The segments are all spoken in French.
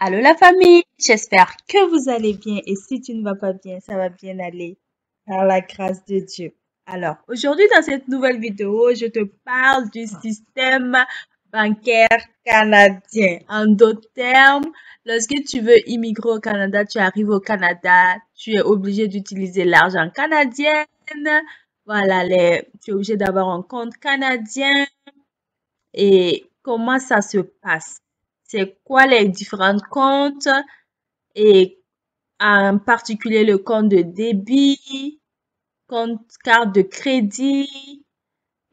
Allô la famille, j'espère que vous allez bien et si tu ne vas pas bien, ça va bien aller par la grâce de Dieu. Alors, aujourd'hui dans cette nouvelle vidéo, je te parle du système bancaire canadien. En d'autres termes, lorsque tu veux immigrer au Canada, tu arrives au Canada, tu es obligé d'utiliser l'argent canadien. Voilà, tu es obligé d'avoir un compte canadien. Et comment ça se passe? C'est quoi les différents comptes et en particulier le compte de débit, compte carte de crédit.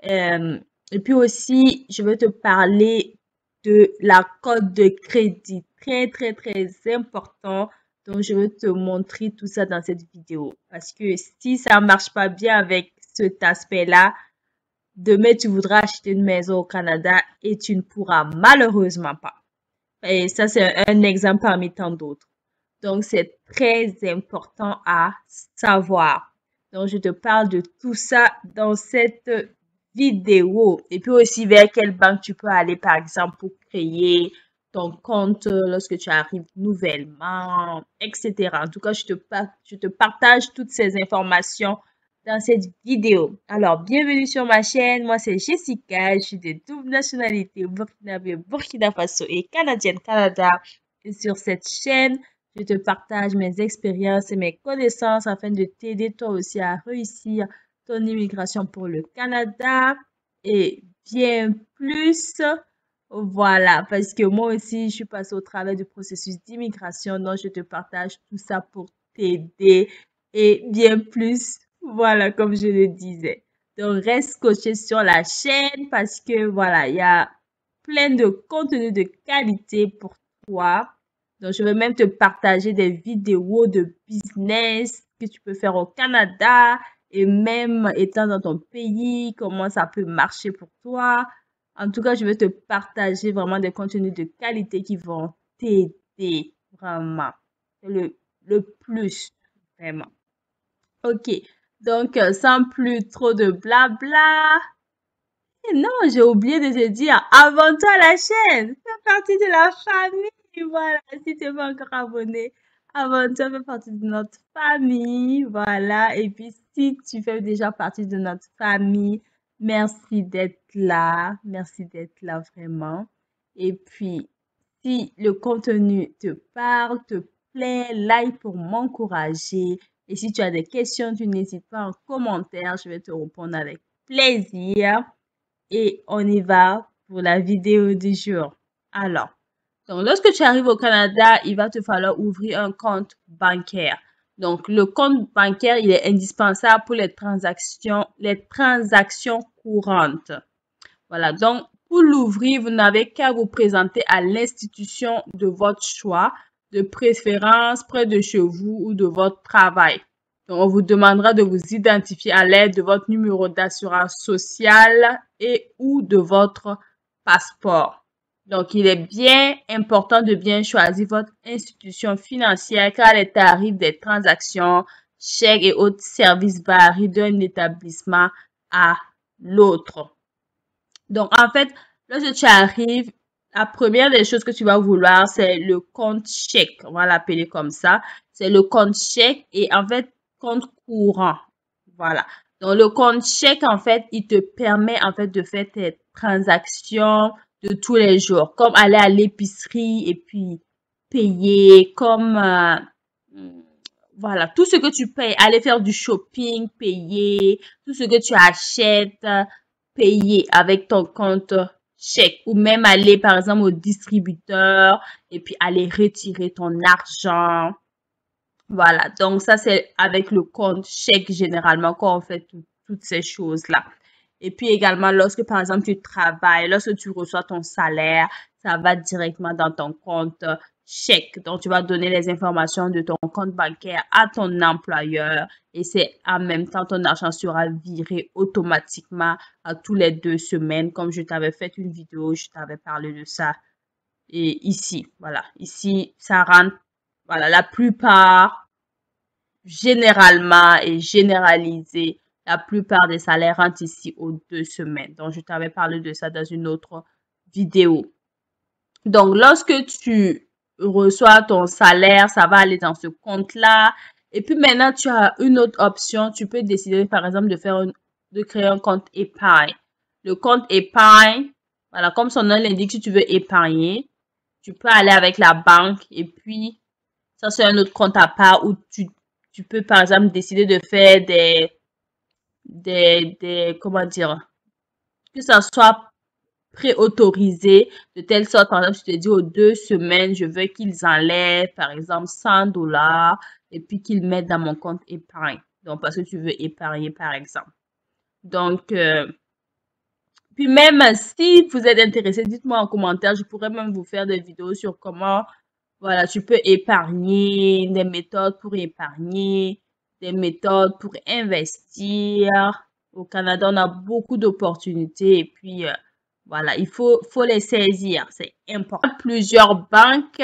Et puis aussi, je vais te parler de la cote de crédit. Très, très, très important. Donc, je vais te montrer tout ça dans cette vidéo. Parce que si ça marche pas bien avec cet aspect-là, demain, tu voudras acheter une maison au Canada et tu ne pourras malheureusement pas. Et ça, c'est un exemple parmi tant d'autres. Donc, c'est très important à savoir. Donc, je te parle de tout ça dans cette vidéo. Et puis aussi, vers quelle banque tu peux aller, par exemple, pour créer ton compte lorsque tu arrives nouvellement, etc. En tout cas, je te partage toutes ces informations dans cette vidéo. Alors, bienvenue sur ma chaîne. Moi, c'est Jessica. Je suis de double nationalité, burkinabé, Burkina Faso et canadienne Canada. Et sur cette chaîne, je te partage mes expériences et mes connaissances afin de t'aider toi aussi à réussir ton immigration pour le Canada et bien plus. Voilà, parce que moi aussi, je suis passée au travers du processus d'immigration, donc je te partage tout ça pour t'aider et bien plus. Voilà, comme je le disais. Donc, reste scotché sur la chaîne parce que voilà, il y a plein de contenu de qualité pour toi. Donc, je vais même te partager des vidéos de business que tu peux faire au Canada et même étant dans ton pays, comment ça peut marcher pour toi. En tout cas, je vais te partager vraiment des contenus de qualité qui vont t'aider vraiment. C'est le plus, vraiment. Ok, donc sans plus trop de blabla. Et non, j'ai oublié de te dire, abonne-toi à la chaîne. Fais partie de la famille. Voilà, si tu n'es pas encore abonné, abonne-toi, fais partie de notre famille. Voilà, et puis si tu fais déjà partie de notre famille, merci d'être là. Merci d'être là vraiment. Et puis, si le contenu te parle, te plaît, like pour m'encourager. Et si tu as des questions, tu n'hésites pas en commentaire, je vais te répondre avec plaisir. Et on y va pour la vidéo du jour. Alors, donc lorsque tu arrives au Canada, il va te falloir ouvrir un compte bancaire. Donc, le compte bancaire, il est indispensable pour les transactions courantes. Voilà, donc pour l'ouvrir, vous n'avez qu'à vous présenter à l'institution de votre choix, de préférence près de chez vous ou de votre travail. Donc, on vous demandera de vous identifier à l'aide de votre numéro d'assurance sociale et ou de votre passeport. Donc, il est bien important de bien choisir votre institution financière car les tarifs des transactions, chèques et autres services varient d'un établissement à l'autre. Donc, en fait, lorsque tu arrives, la première des choses que tu vas vouloir, c'est le compte chèque. On va l'appeler comme ça. C'est le compte chèque et en fait, compte courant. Voilà. Donc, le compte chèque, en fait, il te permet, en fait, de faire tes transactions de tous les jours, comme aller à l'épicerie et puis payer, comme, voilà, tout ce que tu payes, aller faire du shopping, payer, tout ce que tu achètes, payer avec ton compte chèque ou même aller par exemple au distributeur et puis aller retirer ton argent. Voilà, donc ça c'est avec le compte chèque généralement qu'on fait toutes ces choses-là. Et puis également lorsque par exemple tu travailles, lorsque tu reçois ton salaire, ça va directement dans ton compte chèque. Donc tu vas donner les informations de ton compte bancaire à ton employeur et c'est en même temps ton argent sera viré automatiquement à tous les 2 semaines. Comme je t'avais fait une vidéo, je t'avais parlé de ça. Et ici, voilà, ici ça rentre, voilà, la plupart généralement et généralisé, la plupart des salaires rentrent ici aux 2 semaines. Donc, je t'avais parlé de ça dans une autre vidéo. Donc, lorsque tu reçois ton salaire, ça va aller dans ce compte-là. Et puis maintenant, tu as une autre option. Tu peux décider, par exemple, de créer un compte épargne. Le compte épargne, voilà, comme son nom l'indique, si tu veux épargner, tu peux aller avec la banque et puis ça, c'est un autre compte à part où tu peux, par exemple, décider de faire comment dire, que ça soit préautorisé de telle sorte, par exemple, je te dis aux 2 semaines, je veux qu'ils enlèvent, par exemple, 100 $ et puis qu'ils mettent dans mon compte épargne. Donc, parce que tu veux épargner, par exemple. Donc, puis même si vous êtes intéressé, dites-moi en commentaire, je pourrais même vous faire des vidéos sur comment, voilà, tu peux épargner, des méthodes pour épargner, des méthodes pour investir. Au Canada, on a beaucoup d'opportunités et puis, voilà, faut les saisir, c'est important. Plusieurs banques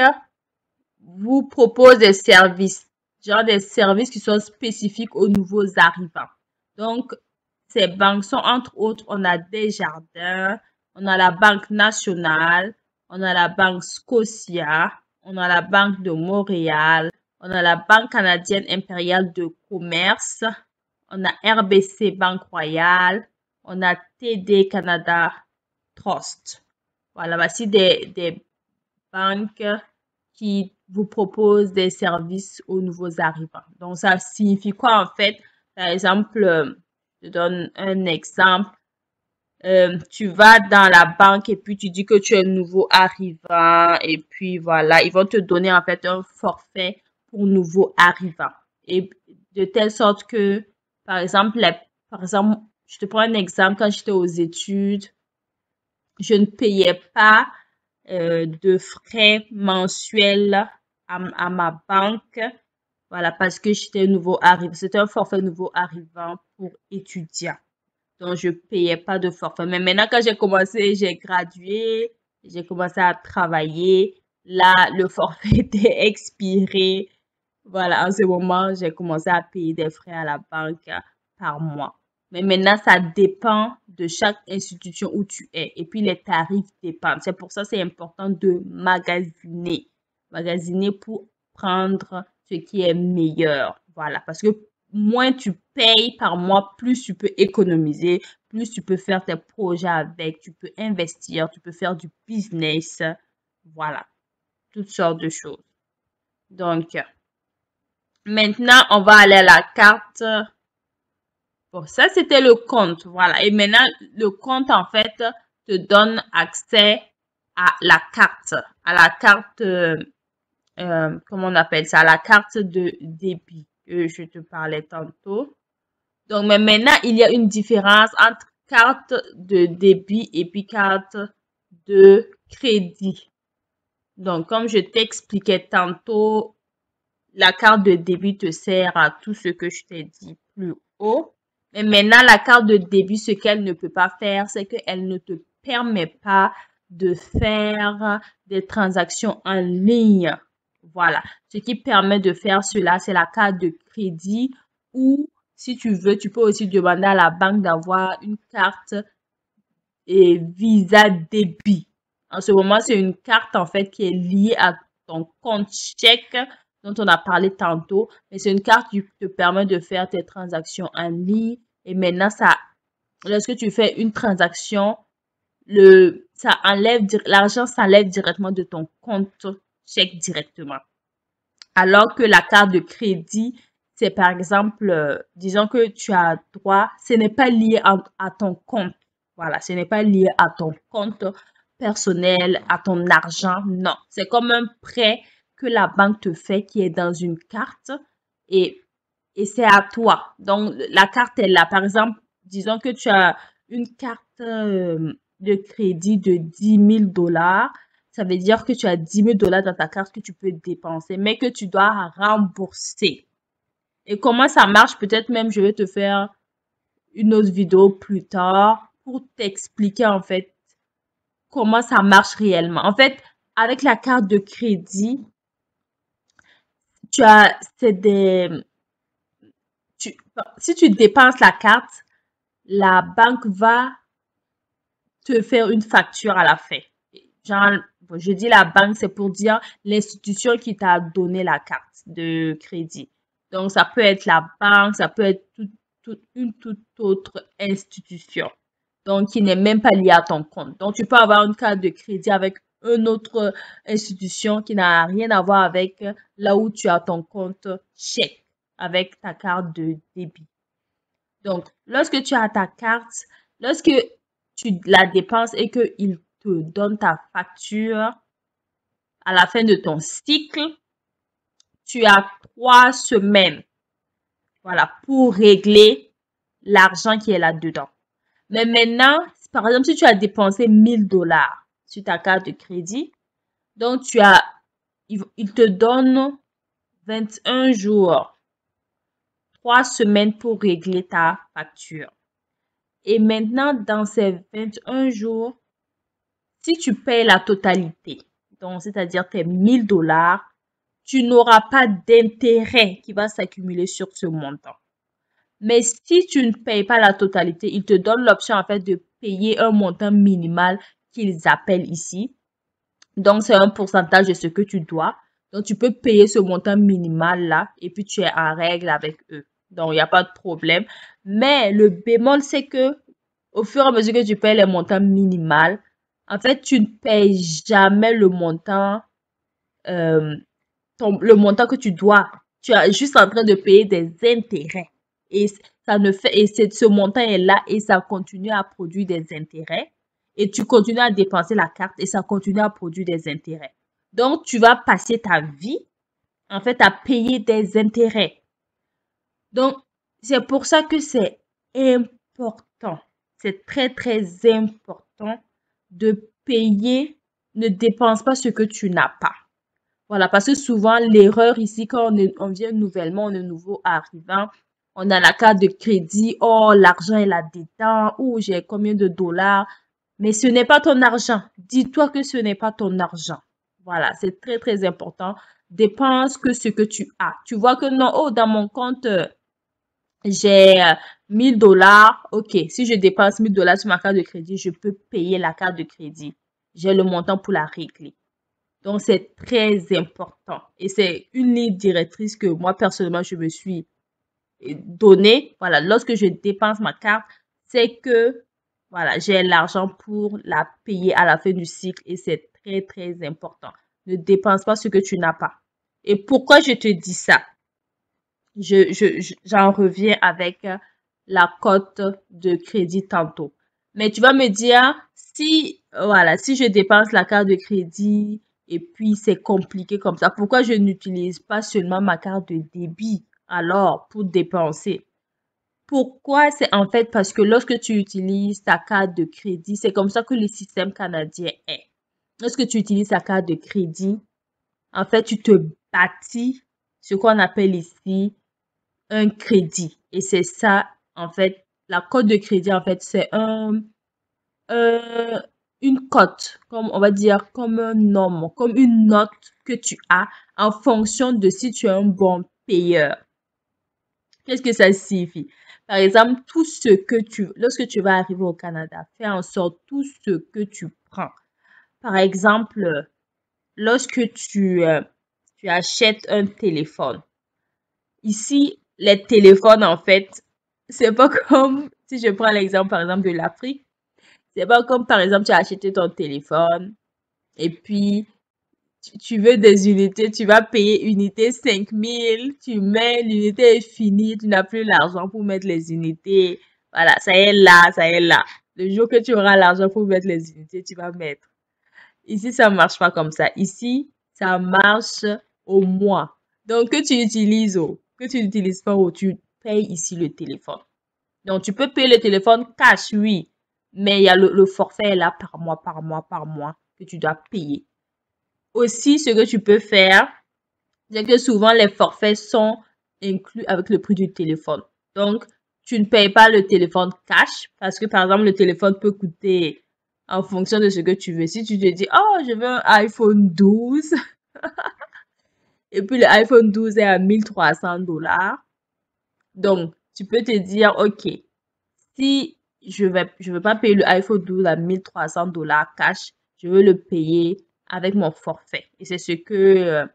vous proposent des services, genre des services qui sont spécifiques aux nouveaux arrivants. Donc, ces banques sont entre autres, on a Desjardins, on a la Banque nationale, on a la Banque Scotia, on a la Banque de Montréal, on a la Banque canadienne impériale de commerce, on a RBC Banque Royale, on a TD Canada Trust. Voilà, voici des banques qui vous proposent des services aux nouveaux arrivants. Donc, ça signifie quoi en fait? Par exemple, je donne un exemple. Tu vas dans la banque et puis tu dis que tu es nouveau arrivant et puis voilà, ils vont te donner en fait un forfait pour nouveau arrivant. Et de telle sorte que, par exemple, je te prends un exemple, quand j'étais aux études, je ne payais pas de frais mensuels à ma banque. Voilà, parce que j'étais nouveau arrivant. C'était un forfait nouveau arrivant pour étudiants. Donc, je payais pas de forfait. Mais maintenant, quand j'ai gradué, j'ai commencé à travailler. Là, le forfait était expiré. Voilà, en ce moment, j'ai commencé à payer des frais à la banque par mois. Mais maintenant, ça dépend de chaque institution où tu es. Et puis, les tarifs dépendent. C'est pour ça que c'est important de magasiner. Magasiner pour prendre ce qui est meilleur. Voilà, parce que moins tu payes par mois, plus tu peux économiser, plus tu peux faire tes projets avec, tu peux investir, tu peux faire du business. Voilà, toutes sortes de choses. Donc, maintenant, on va aller à la carte. Bon, ça, c'était le compte. Voilà. Et maintenant, le compte, en fait, te donne accès à la carte. À la carte, comment on appelle ça? À la carte de débit que je te parlais tantôt. Donc, mais maintenant, il y a une différence entre carte de débit et puis carte de crédit. Donc, comme je t'expliquais tantôt, la carte de débit te sert à tout ce que je t'ai dit plus haut. Mais maintenant, la carte de débit, ce qu'elle ne peut pas faire, c'est qu'elle ne te permet pas de faire des transactions en ligne. Voilà. Ce qui permet de faire cela, c'est la carte de crédit ou si tu veux, tu peux aussi demander à la banque d'avoir une carte et Visa débit. En ce moment, c'est une carte en fait qui est liée à ton compte chèque dont on a parlé tantôt. Mais c'est une carte qui te permet de faire tes transactions en ligne. Et maintenant, lorsque tu fais une transaction, l'argent s'enlève directement de ton compte chèque directement. Alors que la carte de crédit, c'est par exemple, disons que tu as droit, ce n'est pas lié à ton compte. Voilà, ce n'est pas lié à ton compte personnel, à ton argent. Non, c'est comme un prêt que la banque te fait qui est dans une carte et, et c'est à toi. Donc, la carte est là. Par exemple, disons que tu as une carte de crédit de 10 000 $. Ça veut dire que tu as 10 000 $ dans ta carte que tu peux dépenser, mais que tu dois rembourser. Et comment ça marche? Peut-être même je vais te faire une autre vidéo plus tard pour t'expliquer en fait comment ça marche réellement. En fait, avec la carte de crédit, si tu dépenses la carte, la banque va te faire une facture à la fin. Genre, je dis la banque, c'est pour dire l'institution qui t'a donné la carte de crédit. Donc, ça peut être la banque, ça peut être une toute autre institution. Donc, qui n'est même pas liée à ton compte. Donc, tu peux avoir une carte de crédit avec une autre institution qui n'a rien à voir avec là où tu as ton compte chèque avec ta carte de débit. Donc, lorsque tu as ta carte, lorsque tu la dépenses et qu'il te donne ta facture à la fin de ton cycle, tu as 3 semaines, voilà, pour régler l'argent qui est là-dedans. Mais maintenant, par exemple, si tu as dépensé 1000 $ sur ta carte de crédit, donc il te donne 21 jours, 3 semaines pour régler ta facture. Et maintenant, dans ces 21 jours, si tu payes la totalité, donc c'est-à-dire tes 1000 $, tu n'auras pas d'intérêt qui va s'accumuler sur ce montant. Mais si tu ne payes pas la totalité, ils te donnent l'option en fait de payer un montant minimal qu'ils appellent ici. Donc, c'est un pourcentage de ce que tu dois. Donc, tu peux payer ce montant minimal là et puis tu es en règle avec eux. Donc, il n'y a pas de problème. Mais le bémol, c'est que au fur et à mesure que tu payes les montants minimaux, en fait, tu ne payes jamais le montant, euh, le montant que tu dois. Tu es juste en train de payer des intérêts. Et ça ne fait, et ce montant est là et ça continue à produire des intérêts. Et tu continues à dépenser la carte et ça continue à produire des intérêts. Donc, tu vas passer ta vie, en fait, à payer des intérêts. Donc, c'est pour ça que c'est important. C'est très, très important de payer. Ne dépense pas ce que tu n'as pas. Voilà, parce que souvent, l'erreur ici, quand on vient nouvellement, on est nouveau arrivant, on a la carte de crédit, oh, l'argent est là-dedans, ou j'ai combien de dollars, mais ce n'est pas ton argent. Dis-toi que ce n'est pas ton argent. Voilà, c'est très, très important. Dépense que ce que tu as. Tu vois que non, oh, dans mon compte, j'ai 1000 $. Ok, si je dépense 1000 $ sur ma carte de crédit, je peux payer la carte de crédit. J'ai le montant pour la régler. Donc, c'est très important. Et c'est une ligne directrice que moi, personnellement, je me suis donnée. Voilà, lorsque je dépense ma carte, c'est que, voilà, j'ai l'argent pour la payer à la fin du cycle et c'est très, très important. Ne dépense pas ce que tu n'as pas. Et pourquoi je te dis ça? J'en reviens avec la cote de crédit tantôt. Mais tu vas me dire, si, voilà, si je dépense la carte de crédit et puis c'est compliqué comme ça, pourquoi je n'utilise pas seulement ma carte de débit alors pour dépenser? Pourquoi? C'est en fait parce que lorsque tu utilises ta carte de crédit, c'est comme ça que le système canadien est. Lorsque tu utilises ta carte de crédit, en fait, tu te bâtis ce qu'on appelle ici un crédit. Et c'est ça, en fait, la cote de crédit, en fait, c'est une cote, comme on va dire, comme un nombre, comme une note que tu as en fonction de si tu es un bon payeur. Qu'est-ce que ça signifie? Par exemple, tout ce que lorsque tu vas arriver au Canada, fais en sorte tout ce que tu prends. Par exemple, lorsque tu achètes un téléphone, ici, les téléphones, en fait, c'est pas comme, si je prends l'exemple, par exemple, de l'Afrique, c'est pas comme, par exemple, tu as acheté ton téléphone et puis tu veux des unités, tu vas payer unité 5000, tu mets, l'unité est finie, tu n'as plus l'argent pour mettre les unités. Voilà, ça y est là, ça y est là. Le jour que tu auras l'argent pour mettre les unités, tu vas mettre. Ici, ça marche pas comme ça. Ici, ça marche au mois. Donc, que tu utilises ou que tu n'utilises pas ou tu payes ici le téléphone. Donc, tu peux payer le téléphone cash, oui. Mais il y a le forfait est là par mois, par mois, par mois que tu dois payer. Aussi, ce que tu peux faire, c'est que souvent les forfaits sont inclus avec le prix du téléphone. Donc, tu ne payes pas le téléphone cash parce que, par exemple, le téléphone peut coûter en fonction de ce que tu veux. Si tu te dis, oh, je veux un iPhone 12 et puis le iPhone 12 est à 1300 $, donc tu peux te dire, ok, si je veux pas payer le iPhone 12 à 1300 $ cash, je veux le payer avec mon forfait. Et c'est ce que,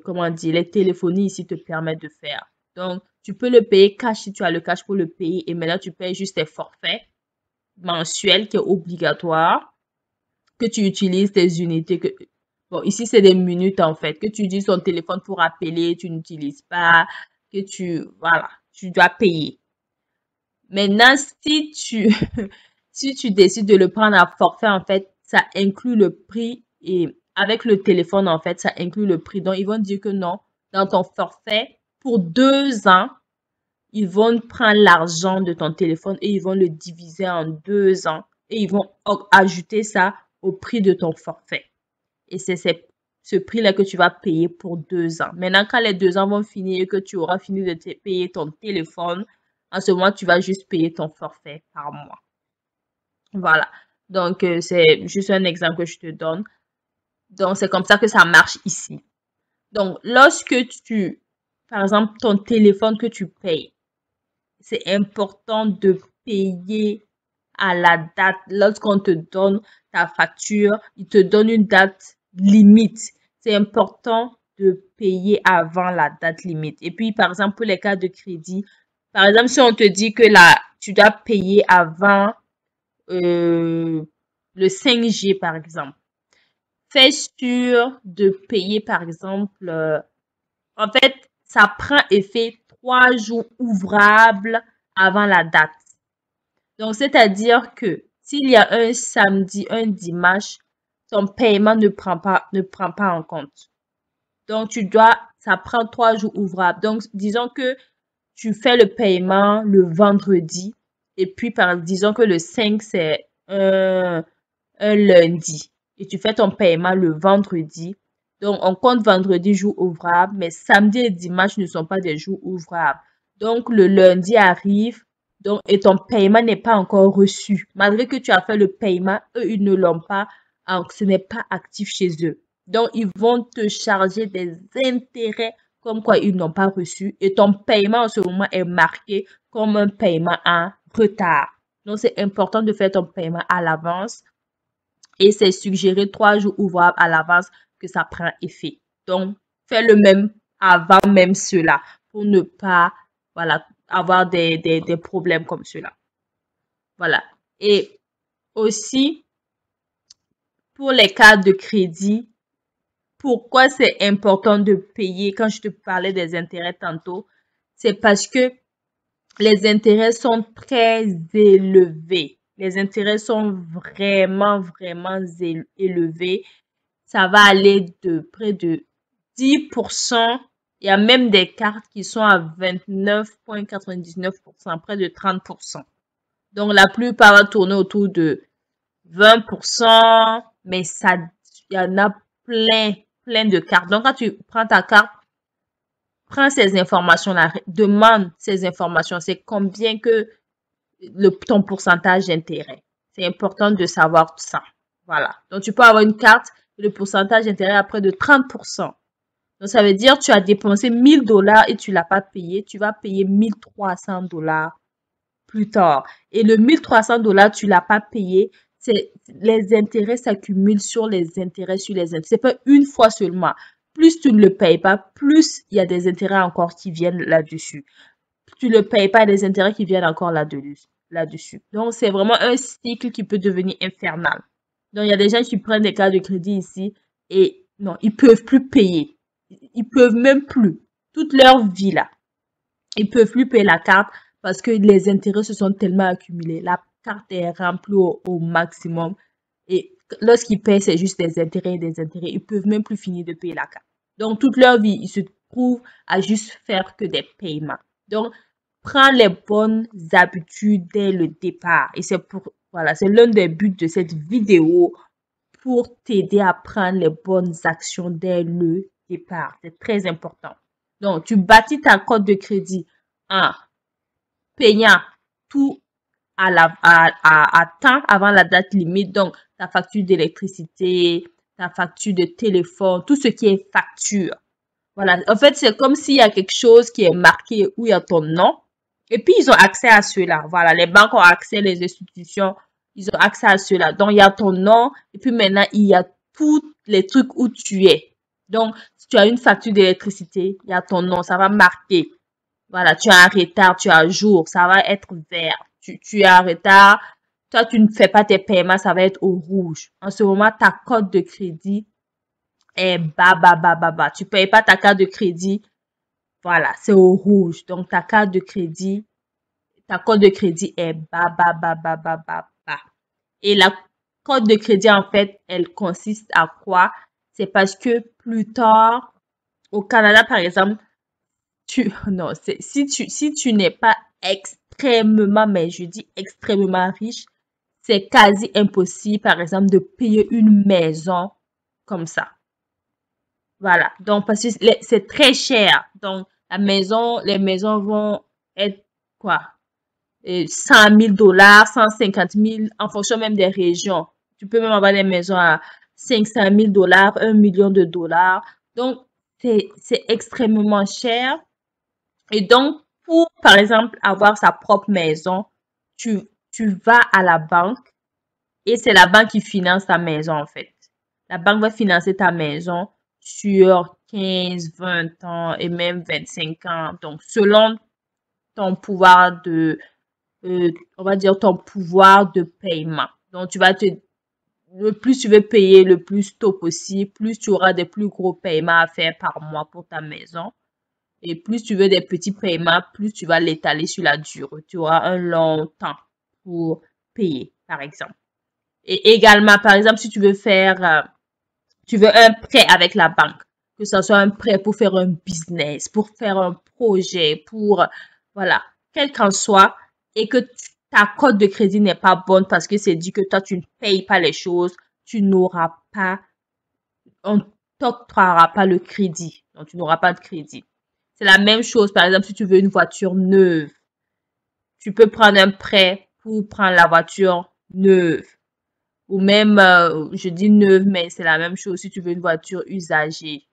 comment dire, les téléphonies ici te permettent de faire. Donc, tu peux le payer cash si tu as le cash pour le payer. Et maintenant, tu payes juste tes forfaits mensuels qui est obligatoire, que tu utilises tes unités. Bon, ici, c'est des minutes en fait, que tu utilises ton téléphone pour appeler, tu n'utilises pas, voilà, tu dois payer. Maintenant, si tu, si tu décides de le prendre à forfait, en fait, ça inclut le prix et avec le téléphone, en fait, ça inclut le prix. Donc, ils vont dire que non, dans ton forfait, pour 2 ans, ils vont prendre l'argent de ton téléphone et ils vont le diviser en 2 ans et ils vont ajouter ça au prix de ton forfait. Et c'est ce prix-là que tu vas payer pour 2 ans. Maintenant, quand les 2 ans vont finir et que tu auras fini de payer ton téléphone, en ce moment, tu vas juste payer ton forfait par mois. Voilà. Donc, c'est juste un exemple que je te donne. Donc, c'est comme ça que ça marche ici. Donc, lorsque par exemple, ton téléphone que tu payes, c'est important de payer à la date. Lorsqu'on te donne ta facture, il te donne une date limite. C'est important de payer avant la date limite. Et puis, par exemple, pour les cas de crédit, par exemple, si on te dit que là, tu dois payer avant le 5G, par exemple, fais sûr de payer, par exemple, en fait, ça prend effet 3 jours ouvrables avant la date. Donc, c'est-à-dire que s'il y a un samedi, un dimanche, ton paiement ne prend pas en compte. Donc, ça prend 3 jours ouvrables. Donc, disons que tu fais le paiement le vendredi et puis, disons que le 5, c'est un lundi et tu fais ton paiement le vendredi. Donc, on compte vendredi jour ouvrable, mais samedi et dimanche ne sont pas des jours ouvrables. Donc, le lundi arrive, donc, et ton paiement n'est pas encore reçu. Malgré que tu as fait le paiement, eux, ils ne l'ont pas, alors ce n'est pas actif chez eux. Donc, ils vont te charger des intérêts comme quoi ils n'ont pas reçu et ton paiement en ce moment est marqué comme un paiement en retard. Donc, c'est important de faire ton paiement à l'avance et c'est suggéré 3 jours ouvrables à l'avance que ça prend effet. Donc, fais le même avant même cela pour ne pas, voilà, avoir des problèmes comme cela. Voilà. Et aussi, pour les cartes de crédit, pourquoi c'est important de payer quand je te parlais des intérêts tantôt? C'est parce que les intérêts sont très élevés. Les intérêts sont vraiment, vraiment élevés. Ça va aller de près de 10%. Il y a même des cartes qui sont à 29,99%, près de 30%. Donc, la plupart va tourner autour de 20%, mais il y en a plein, plein de cartes. Donc, quand tu prends ta carte, prends ces informations-là, demande ces informations. C'est combien que ton pourcentage d'intérêt. C'est important de savoir tout ça. Voilà. Donc, tu peux avoir une carte et le pourcentage d'intérêt à près de 30%. Donc, ça veut dire que tu as dépensé 1000 $ et tu l'as pas payé. Tu vas payer 1300 $ plus tard. Et le 1300 $, tu l'as pas payé. Les intérêts s'accumulent sur les intérêts sur les intérêts. C'est pas une fois seulement. Plus tu ne le payes pas, plus il y a des intérêts encore qui viennent là-dessus. Tu ne le payes pas, il y a des intérêts qui viennent encore là-dessus. Donc, c'est vraiment un cycle qui peut devenir infernal. Donc, il y a des gens qui prennent des cartes de crédit ici et non, ils peuvent plus payer. Ils peuvent même plus. Toute leur vie là. Ils peuvent plus payer la carte parce que les intérêts se sont tellement accumulés. La carte est remplie au maximum. Et lorsqu'ils paient, c'est juste des intérêts et des intérêts. Ils peuvent même plus finir de payer la carte. Donc, toute leur vie, ils se trouvent à juste faire que des paiements. Donc, prends les bonnes habitudes dès le départ. Et voilà, c'est l'un des buts de cette vidéo pour t'aider à prendre les bonnes actions dès le départ. C'est très important. Donc, tu bâtis ta cote de crédit en payant tout à temps avant la date limite. Donc, ta facture d'électricité, ta facture de téléphone, tout ce qui est facture. Voilà. En fait, c'est comme s'il y a quelque chose qui est marqué où il y a ton nom. Et puis, ils ont accès à cela. Voilà. Les banques ont accès, les institutions, ils ont accès à cela. Donc, il y a ton nom et puis maintenant, il y a tous les trucs où tu es. Donc, si tu as une facture d'électricité, il y a ton nom, ça va marquer. Voilà, tu as un retard, tu as un jour, ça va être vert. Tu as un retard, toi, tu ne fais pas tes paiements, ça va être au rouge. En ce moment, ta cote de crédit est bas, bas, bas, bas, bas. Tu payes pas ta carte de crédit, voilà, c'est au rouge. Donc, ta carte de crédit, ta cote de crédit est bas, bas, bas, bas, bas, bas, bas. Et la cote de crédit, en fait, elle consiste à quoi? C'est parce que plus tard, au Canada, par exemple, non, si tu n'es pas extrêmement, mais je dis extrêmement riche, c'est quasi impossible, par exemple, de payer une maison comme ça. Voilà. Donc, parce que c'est très cher. Donc, les maisons vont être quoi? 100 000 $, 150 000, en fonction même des régions. Tu peux même avoir des maisons à 500 000 $, 1 million de dollars. Donc, c'est extrêmement cher. Et donc, pour, par exemple, avoir sa propre maison, tu vas à la banque et c'est la banque qui finance ta maison, en fait. La banque va financer ta maison sur 15, 20 ans et même 25 ans. Donc, selon ton pouvoir on va dire ton pouvoir de paiement. Donc, le plus tu veux payer le plus tôt possible, plus tu auras des plus gros paiements à faire par mois pour ta maison. Et plus tu veux des petits paiements, plus tu vas l'étaler sur la durée. Tu auras un long temps pour payer, par exemple. Et également, par exemple, si tu veux tu veux un prêt avec la banque, que ce soit un prêt pour faire un business, pour faire un projet, voilà, quel qu'en soit, et que ta cote de crédit n'est pas bonne parce que c'est dit que toi, tu ne payes pas les choses, tu n'auras pas, on t'octroiera pas le crédit. Donc, tu n'auras pas de crédit. C'est la même chose, par exemple, si tu veux une voiture neuve, tu peux prendre un prêt pour prendre la voiture neuve. Ou même, je dis neuve, mais c'est la même chose si tu veux une voiture usagée.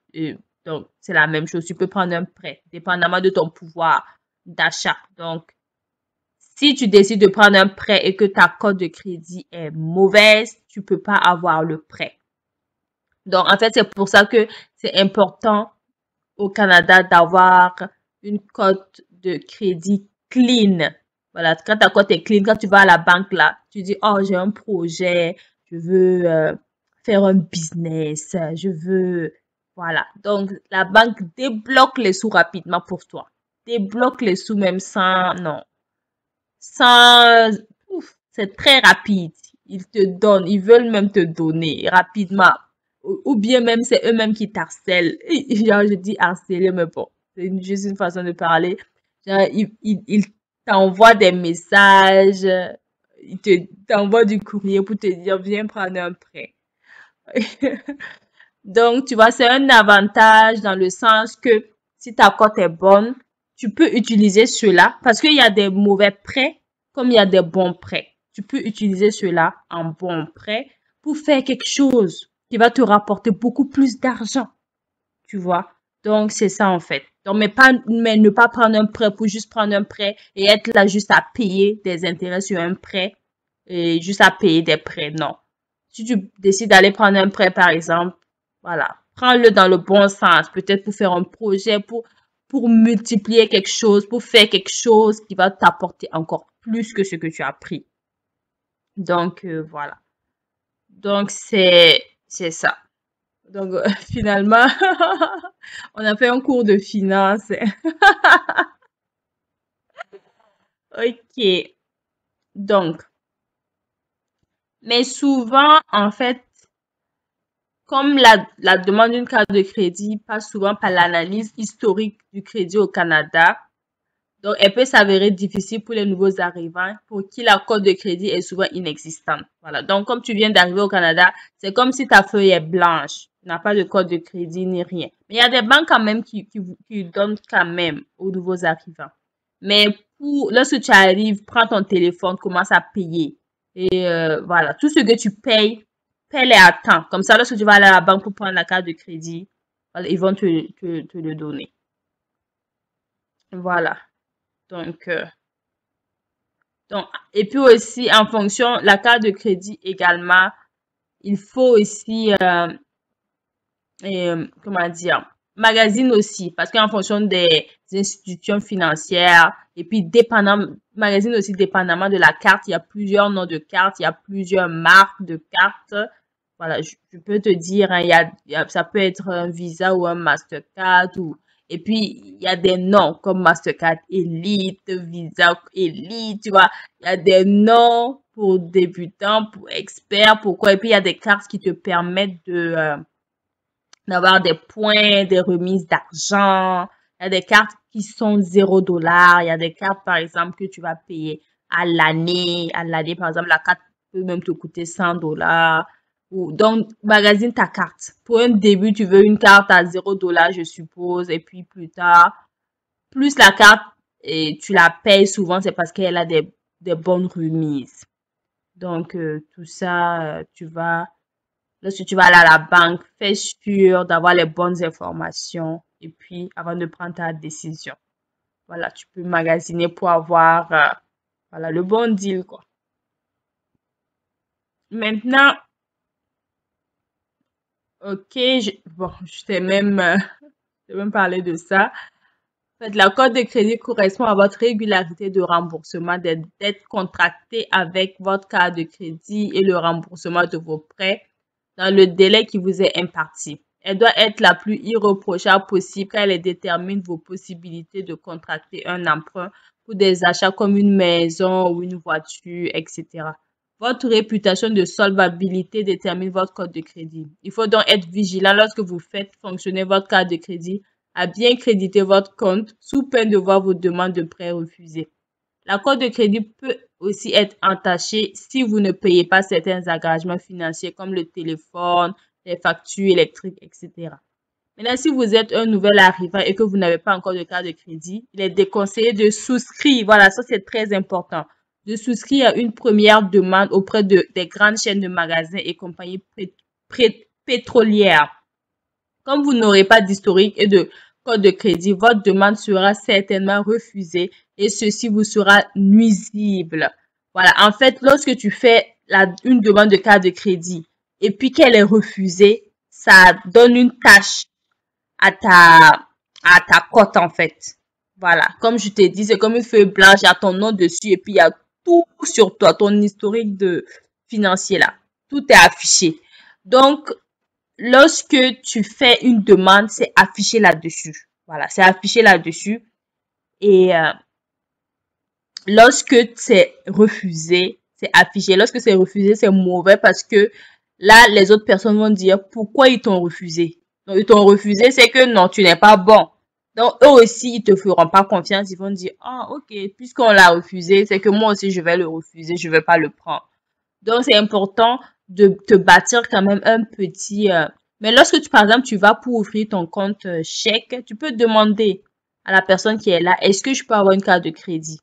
Donc, c'est la même chose. Tu peux prendre un prêt, dépendamment de ton pouvoir d'achat. Donc, si tu décides de prendre un prêt et que ta cote de crédit est mauvaise, tu peux pas avoir le prêt. Donc, en fait, c'est pour ça que c'est important au Canada d'avoir une cote de crédit clean. Voilà, quand ta cote est clean, quand tu vas à la banque là, tu dis, oh, j'ai un projet, je veux faire un business, je veux... Voilà, donc la banque débloque les sous rapidement pour toi. Débloque les sous même sans... Non, sans... C'est très rapide. Ils te donnent, ils veulent même te donner rapidement. Ou bien même c'est eux-mêmes qui t'harcèlent. Genre, je dis harceler, mais bon, c'est juste une façon de parler. Genre, ils t'envoient des messages, t'envoient du courrier pour te dire, viens prendre un prêt. Donc, tu vois, c'est un avantage dans le sens que si ta cote est bonne, tu peux utiliser cela parce qu'il y a des mauvais prêts comme il y a des bons prêts. Tu peux utiliser cela en bon prêt pour faire quelque chose qui va te rapporter beaucoup plus d'argent, tu vois. Donc, c'est ça en fait. Donc, mais ne pas prendre un prêt pour juste prendre un prêt et être là juste à payer des intérêts sur un prêt et juste à payer des prêts. Non. Si tu décides d'aller prendre un prêt, par exemple, voilà, prends-le dans le bon sens, peut-être pour faire un projet, pour multiplier quelque chose, pour faire quelque chose qui va t'apporter encore plus que ce que tu as pris. Donc, voilà. Donc, c'est ça. Donc, finalement, on a fait un cours de finance. Ok. Donc, mais souvent, en fait, comme la demande d'une carte de crédit passe souvent par l'analyse historique du crédit au Canada, donc elle peut s'avérer difficile pour les nouveaux arrivants pour qui la cote de crédit est souvent inexistante. Voilà. Donc, comme tu viens d'arriver au Canada, c'est comme si ta feuille est blanche. Tu n'as pas de code de crédit ni rien. Mais il y a des banques quand même qui donnent quand même aux nouveaux arrivants. Mais lorsque tu arrives, prends ton téléphone, commence à payer. Et voilà, tout ce que tu payes, paie-les à temps. Comme ça, lorsque tu vas aller à la banque pour prendre la carte de crédit, voilà, ils vont te le donner. Voilà. Donc, Donc, et puis aussi, en fonction, la carte de crédit également, il faut aussi, comment dire, magazine aussi, parce qu'en fonction des institutions financières, et puis magazine aussi dépendamment de la carte, il y a plusieurs noms de cartes, il y a plusieurs marques de cartes. Voilà, je peux te dire, hein, ça peut être un Visa ou un Mastercard, et puis il y a des noms comme Mastercard Elite, Visa Elite, tu vois, il y a des noms pour débutants, pour experts, pourquoi, et puis il y a des cartes qui te permettent d'avoir des points, des remises d'argent. Il y a des cartes qui sont $0. Il y a des cartes, par exemple, que tu vas payer à l'année. À l'année, par exemple, la carte peut même te coûter $100. Donc, magasine ta carte. Pour un début, tu veux une carte à $0, je suppose. Et puis, plus tard, plus la carte, et tu la payes souvent, c'est parce qu'elle a des bonnes remises. Donc, tout ça, lorsque tu vas aller à la banque, fais sûr d'avoir les bonnes informations et puis avant de prendre ta décision. Voilà, tu peux magasiner pour avoir voilà, le bon deal, quoi. Maintenant, ok, bon, je t'ai même parlé de ça. En fait, la cote de crédit correspond à votre régularité de remboursement des dettes contractées avec votre carte de crédit et le remboursement de vos prêts dans le délai qui vous est imparti. Elle doit être la plus irréprochable possible car elle détermine vos possibilités de contracter un emprunt pour des achats comme une maison ou une voiture, etc. Votre réputation de solvabilité détermine votre code de crédit. Il faut donc être vigilant lorsque vous faites fonctionner votre carte de crédit à bien créditer votre compte sous peine de voir vos demandes de prêt refusées. La cote de crédit peut aussi être entachée si vous ne payez pas certains engagements financiers comme le téléphone, les factures électriques, etc. Maintenant, si vous êtes un nouvel arrivant et que vous n'avez pas encore de carte de crédit, il est déconseillé de souscrire. Voilà, ça c'est très important. De souscrire à une première demande auprès des grandes chaînes de magasins et compagnies pétrolières. Comme vous n'aurez pas d'historique et de code de crédit, votre demande sera certainement refusée et ceci vous sera nuisible. Voilà, en fait, lorsque tu fais une demande de carte de crédit et puis qu'elle est refusée, ça donne une tâche à ta cote en fait. Voilà, comme je t'ai dit, c'est comme une feuille blanche, il y a ton nom dessus et puis il y a tout sur toi, ton historique de financier là. Tout est affiché. Donc, lorsque tu fais une demande, c'est affiché là-dessus. Voilà, c'est affiché là-dessus. Et lorsque c'est refusé, c'est affiché. Lorsque c'est refusé, c'est mauvais parce que là, les autres personnes vont dire pourquoi ils t'ont refusé. Donc, ils t'ont refusé, c'est que non, tu n'es pas bon. Donc, eux aussi, ils te feront pas confiance. Ils vont dire, ah, ok, puisqu'on l'a refusé, c'est que moi aussi, je vais le refuser, je vais pas le prendre. Donc, c'est important de te bâtir quand même un petit... Mais lorsque par exemple, tu vas pour ouvrir ton compte chèque, tu peux demander à la personne qui est là, est-ce que je peux avoir une carte de crédit?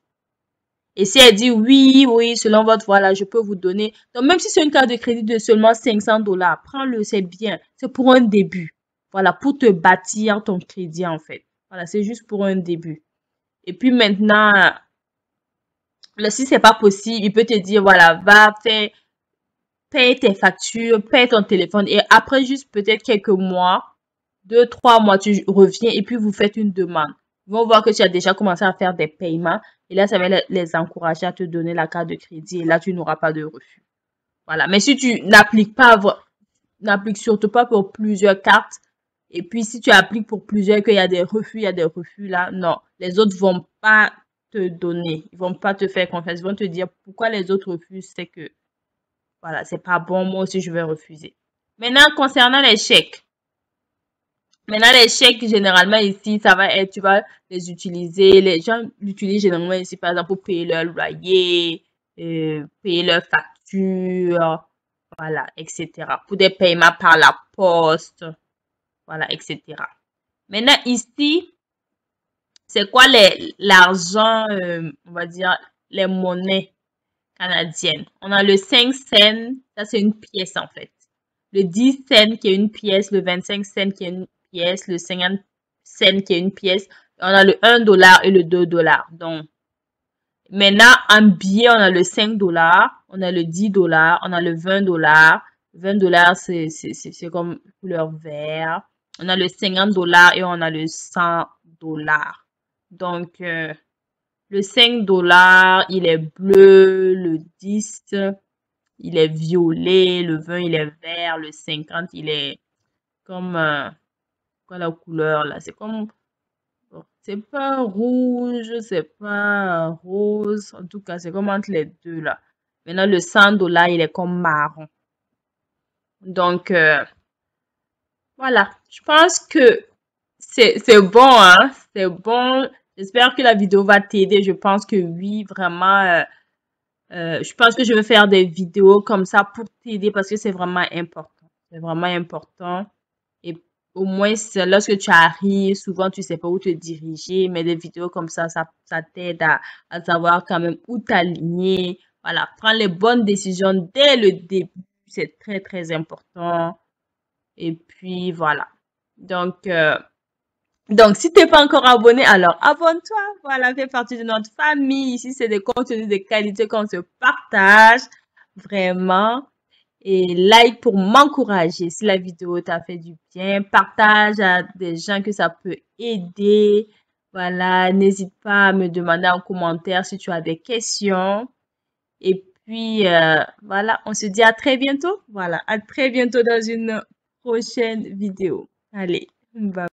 Et si elle dit oui, oui, selon votre voilà, je peux vous donner. Donc, même si c'est une carte de crédit de seulement $500, prends-le, c'est bien. C'est pour un début. Voilà, pour te bâtir ton crédit, en fait. Voilà, c'est juste pour un début. Et puis maintenant, si c'est pas possible, il peut te dire, voilà, va faire, paye tes factures, paye ton téléphone. Et après, juste peut-être quelques mois, 2, 3 mois, tu reviens et puis vous faites une demande. Ils vont voir que tu as déjà commencé à faire des paiements. Et là, ça va les encourager à te donner la carte de crédit. Et là, tu n'auras pas de refus. Voilà. Mais si tu n'appliques surtout pas pour plusieurs cartes. Et puis, si tu appliques pour plusieurs, qu'il y a des refus, il y a des refus là. Non. Les autres vont pas te donner. Ils vont pas te faire confiance. Ils vont te dire pourquoi les autres refusent. C'est que, voilà, c'est pas bon. Moi aussi, je vais refuser. Maintenant, concernant les chèques. Maintenant, les chèques, généralement, ici, ça va être, tu vas les utiliser. Les gens l'utilisent généralement ici, par exemple, pour payer leur loyer, payer leurs factures, voilà, etc. Pour des paiements par la poste, voilà, etc. Maintenant, ici, c'est quoi l'argent, on va dire, les monnaies canadiennes? On a le 5 cents, ça c'est une pièce en fait. Le 10 cents qui est une pièce, le 25 cents qui est une pièce, le 50 cents qui est une pièce. On a le $1 et le $2. Donc, Maintenant, en billet, on a le 5 $, on a le 10 $, on a le 20 $. 20 $, c'est comme couleur vert. On a le 50 $ et on a le 100 $. Donc, le 5 $, il est bleu, le 10, il est violet, le 20, il est vert, le 50, il est comme, quoi la couleur là? C'est comme, bon, c'est pas rouge, c'est pas rose, en tout cas, c'est comme entre les deux là. Maintenant, le 100 $, il est comme marron. Donc, voilà, je pense que c'est bon, hein, c'est bon. J'espère que la vidéo va t'aider. Je pense que oui, vraiment. Je pense que je vais faire des vidéos comme ça pour t'aider parce que c'est vraiment important. C'est vraiment important. Et au moins, lorsque tu arrives, souvent tu sais pas où te diriger, mais des vidéos comme ça t'aide à savoir quand même où t'aligner. Voilà, prendre les bonnes décisions dès le début, c'est très, très important. Et puis, voilà. Donc, si t'es pas encore abonné, alors abonne-toi. Voilà, fais partie de notre famille. Ici, c'est des contenus de qualité qu'on se partage. Vraiment. Et like pour m'encourager. Si la vidéo t'a fait du bien, partage à des gens que ça peut aider. Voilà, n'hésite pas à me demander en commentaire si tu as des questions. Et puis, voilà, on se dit à très bientôt. Voilà, à très bientôt dans une prochaine vidéo. Allez, bye.